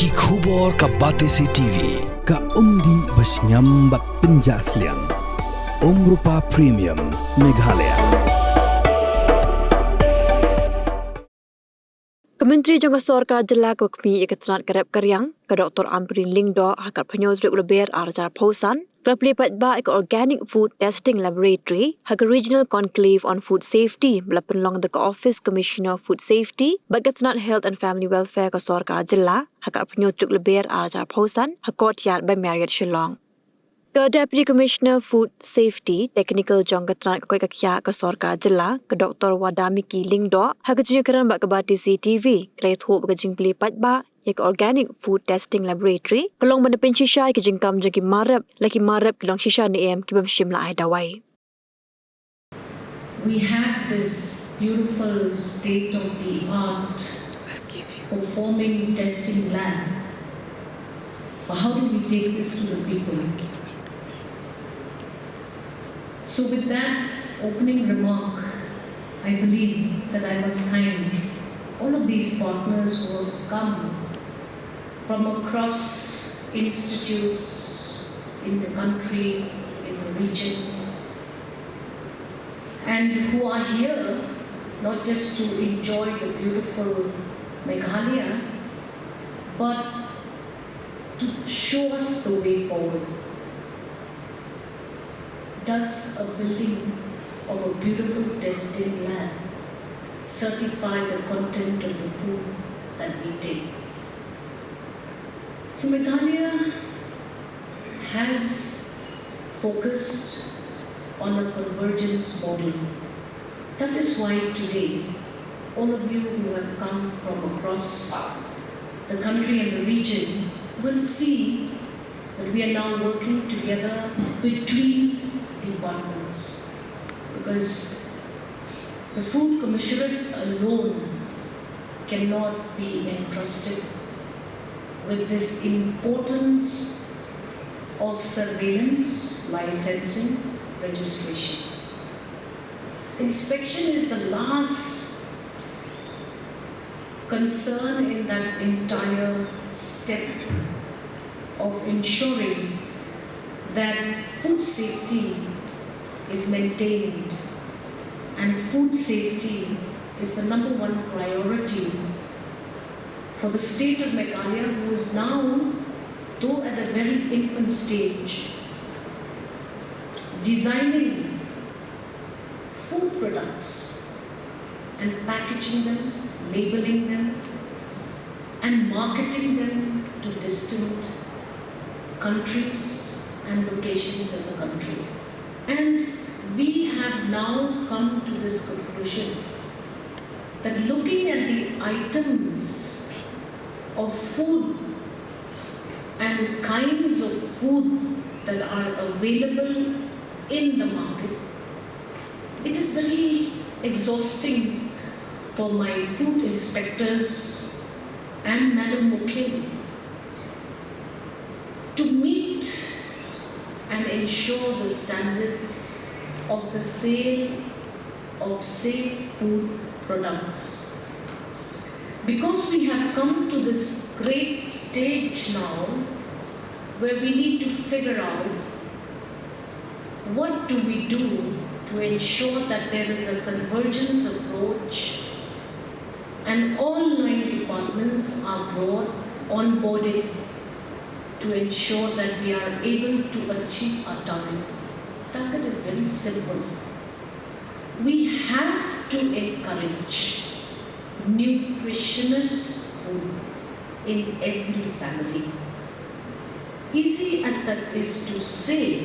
Ki khubor ka Batesi TV. Ka umdi basnyam bat penjaslian. Rupa Premium Meghalaya. Kementeri Jangka Sorkar Jela Kekmi Iketanat Kerap Karyang ke Dr. Amrin Lingdo Hakar Penyodrik Leber Arjar Pausan Kerap lipat ba ke Organic Food Testing Laboratory Hakar Regional Conclave on Food Safety Belapen long the Office Commissioner Food Safety Bagatanat Health and Family Welfare ke Sorkar Jela Hakar Penyodrik Leber Arjar Pausan Hakot Yard by Marriott Shillong. Ke Deputy Commissioner Food Safety Technical Jangkatran Koi Kakya ke Sorkar Jela ke Dr. Wadamiki Lingdo ha kejukaran bak ke Batesi TV klait ho bekejing pelipat ba ya ke Organic Food Testing Laboratory kelong menepin shisha ke jengkam jengki marab laki marab kelong shisha ni em kibam shimla ai dawai. We have this beautiful state-of-the-art performing testing lab. But how do we take this to the people? So with that opening remark, I believe that I must thank all of these partners who have come from across institutes in the country, in the region, and who are here not just to enjoy the beautiful Meghalaya, but to show us the way forward. Does a building of a beautiful testing lab certify the content of the food that we take? So Meghalaya has focused on a convergence model. That is why today, all of you who have come from across the country and the region will see that we are now working together between departments, because the Food Commissionerate alone cannot be entrusted with this importance of surveillance, licensing, registration. Inspection is the last concern in that entire step of ensuring that food safety is maintained, and food safety is the #1 priority for the state of Meghalaya, who is now, though at a very infant stage, designing food products and packaging them, labeling them, and marketing them to distant countries and locations in the country. And we have now come to this conclusion that looking at the items of food and kinds of food that are available in the market, it is very exhausting for my food inspectors and Madam Mukherjee to meet and ensure the standards of the sale of safe food products. Because we have come to this great stage now where we need to figure out what do we do to ensure that there is a convergence approach and all 9 departments are brought onboarded to ensure that we are able to achieve our target. Target is very simple. We have to encourage nutritious food in every family. Easy as that is to say,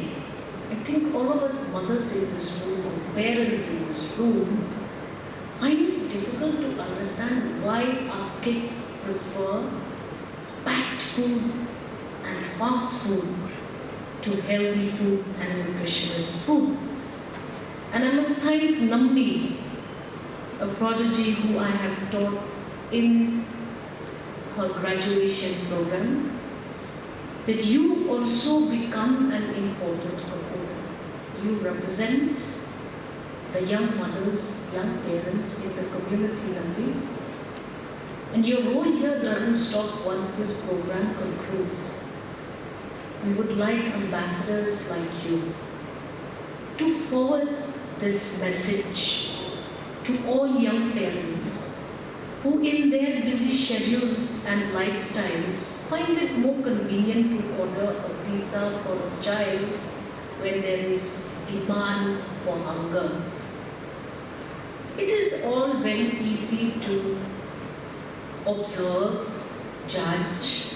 I think all of us mothers in this room or parents in this room find it difficult to understand why our kids prefer packed food and fast food to healthy food and nutritious food. And I must thank Nambi, a prodigy who I have taught in her graduation program, that you also become an important component. You represent the young mothers, young parents in the community, Nambi, And your role here doesn't stop once this program concludes. We would like ambassadors like you to forward this message to all young parents who in their busy schedules and lifestyles find it more convenient to order a pizza for a child when there is demand for hunger. It is all very easy to observe, judge,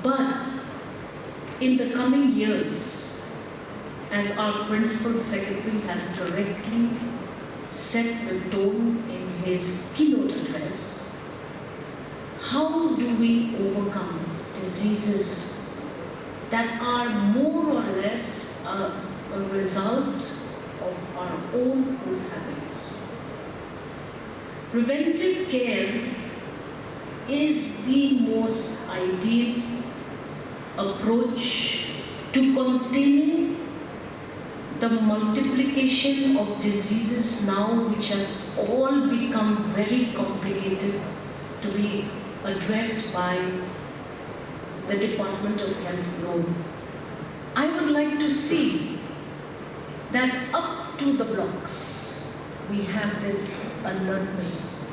but in the coming years, as our Principal Secretary has directly set the tone in his keynote address, how do we overcome diseases that are more or less a result of our own food habits? Preventive care is the most ideal approach to containing the multiplication of diseases now which have all become very complicated to be addressed by the Department of Health alone. I would like to see that up to the blocks we have this alertness.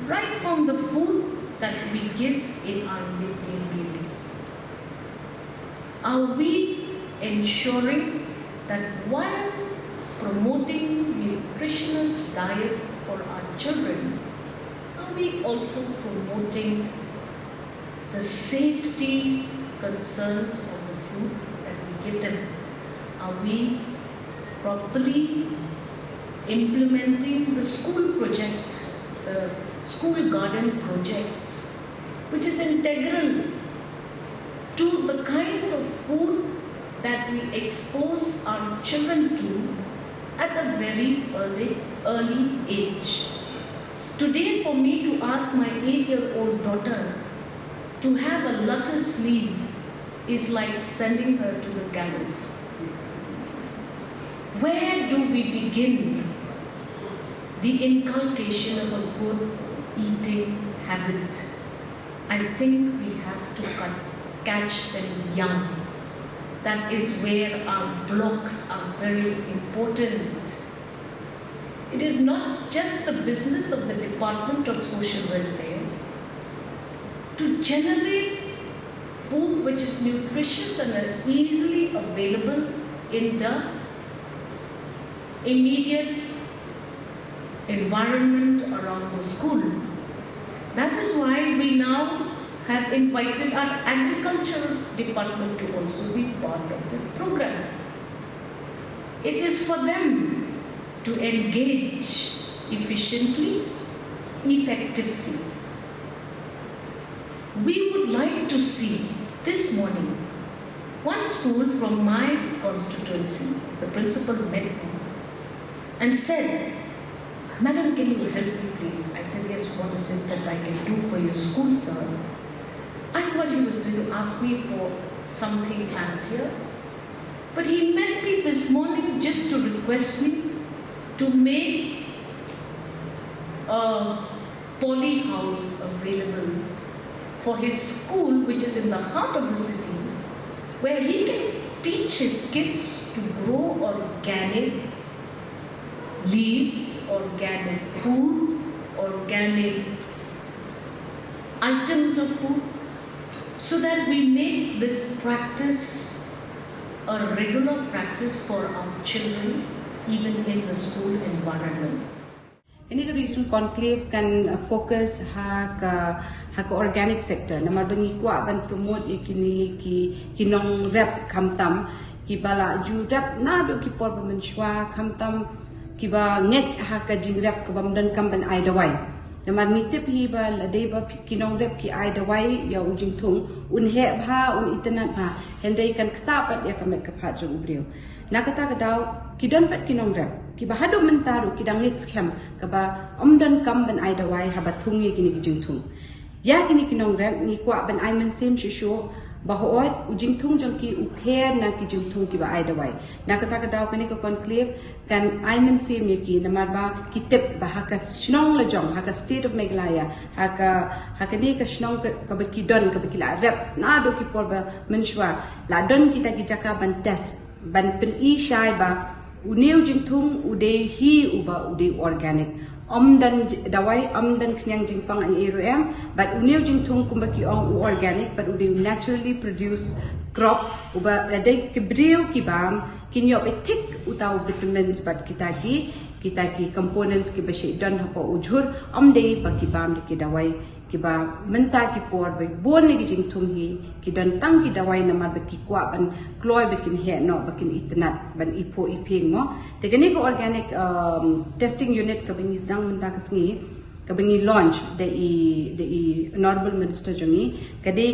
Right from the food that we give in our midday meals. Are we ensuring that while promoting nutritious diets for our children, are we also promoting the safety concerns of the food that we give them? Are we properly implementing the school project, the school garden project, which is integral to the kind of food that we expose our children to at a very early age. Today, for me to ask my 8-year-old daughter to have a lettuce leaf is like sending her to the gallows. Where do we begin the inculcation of a good eating habit? I think we have to catch them young. That is where our blocks are very important. It is not just the business of the Department of Social Welfare to generate food which is nutritious and easily available in the immediate environment around the school. That is why we now have invited our agricultural department to also be part of this program. It is for them to engage efficiently, effectively. We would like to see this morning one school from my constituency, the principal met me and said, "Madam, can you help me please?" I said, "Yes, what is it that I can do for your school, sir?" I thought he was going to ask me for something fancier, but he met me this morning just to request me to make a poly house available for his school, which is in the heart of the city, where he can teach his kids to grow organic leaves, organic food, organic items of food, so that we make this practice a regular practice for our children, even in the school environment. Ini ke regional conclave kan fokus ke organic sector. Namar bengi kuat ban promote ikini ki nong rap kamtam ki bala ju rap na do ki por menshwa kamtam ki ba nget ka jing rap ke bam dan kam ban ai dawai. Namar nitip hi ba ladai ba ki nong rap ki ai dawai ya ujing tung un he bha un itana bha hendai kan ktapat ya kamet ka pha jong ubriu. Nakata kadau ki don pat ki nong rap ki bahadu mentaru ki dangit scam ka ba omdan kam ban ai dawai ha batung ye kini ki jing tung. Ya kini ki nong rap ni kwa ban ai men sem shisho bahwa ujing tung jangki upair na ki jung tung ki ba ai dawai na kata ka daw kani ko conclave kan aiman sim ki namar ba kitep ba haka snong la jong haka state of Meghalaya haka ni ka snong ka ba ki don ka ba ki la rep na do ki por ba menshwa la don kita ki jaka ban test ban pen i shai ba uneu jing tung ude hi uba ude organic dan dawai dan kenyang jingpang ai ARM but uneu jingtung kumbaki ong organic but ude naturally produce crop uba ada kebriu kibam kinyo etik utau vitamins but kita ki components ki bashi don hapo ujhur dei bakibam ki dawai kiba menta ki por bai bon ni jingtung hi ki don tang ki dawai namar baki kwa ban kloy bakin he no bakin itnat ban ipo iping mo te gani ko organic testing unit ka bingis dang menta kasngi ka bingi launch de i honorable minister jongi kade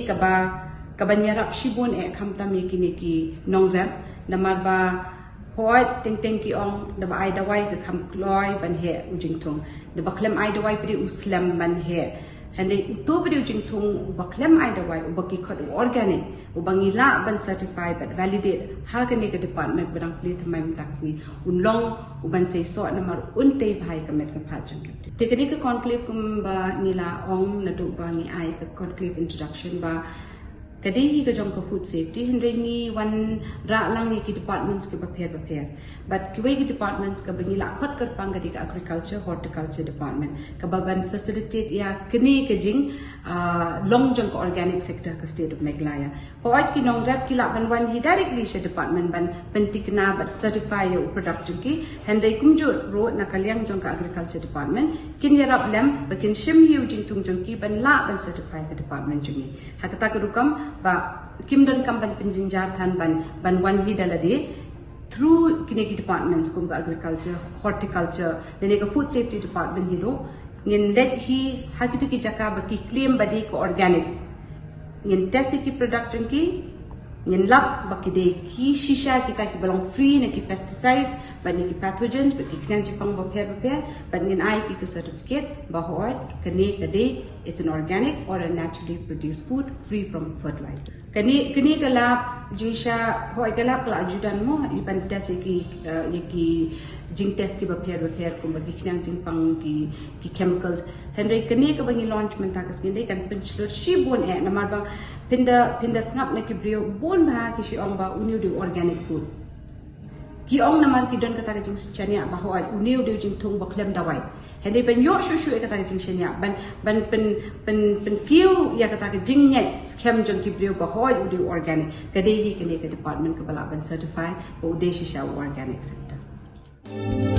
ka nyarap shibon e khamtam ki nongrap namar ba hoi ting ki ong da ai dawai ka kham kloy ban he ujingtung da baklem ai dawai pri uslam ban he Hande uto beri ujing tung ubaklem ai dawai ubaki khot organic ubangi la ban certified but validate hagani ke department berang pli thamai mtaksi unlong uban sei so namar unte bhai kamet ka phajung ke tekani ke conclave kum ba nila ong na do ba ni ai ke conclave introduction ba kadi ka jong ka food safety hendre ni wan ra lang ni ki departments ke prepare but kiwai ki departments ka bangi la khot kar pang kadi ka agriculture horticulture department ka baban facilitate ya kini ka jing long jong ka organic sector ka state of Meghalaya hoit ki nong rep ki la ban wan hi directly she department ban pentikna but certify ya production ki hendre kumjur ro na kalyang jong ka agriculture department kin ya rap lem bakin shim hi ujing tung jong ki ban la ban certify ka department jungi hakata ka rukam ba kimdon kampan penjinjar than ban wan hi dalade through kineki departments kum agriculture horticulture dene ka food safety department hi lo ngin let hi hakitu ki jaka baki claim badi ko organic ngin test ki production ki ngin lab baki de ki shisha kita ki belong free ne ki pesticides bani ki pathogens baki knan jipang ba prepare but ngin ai ki certificate ba hoit kane kade it's an organic or a naturally produced food free from fertilizer kani ka lab jisha hoi ka lab kala ajudan mo iban test ki jing test ki ba prepare ko bagi knan jipang ki chemicals henry kani ka bangi launch menta kas ngin kan pinchlo shi bon e namar ba pinda snap na ki brio bon ba ki shi ong ba uniu de organic food ki ong namar ki don kata jing chania ba ho uniu de jing thung ba klem dawai hende ben yo shu e kata jing chania ban pen kiu ya kata jing net scam jong ki brio ba ho de organic kade hi kane ka department ka bala ban certify ba udeshi sha organic sector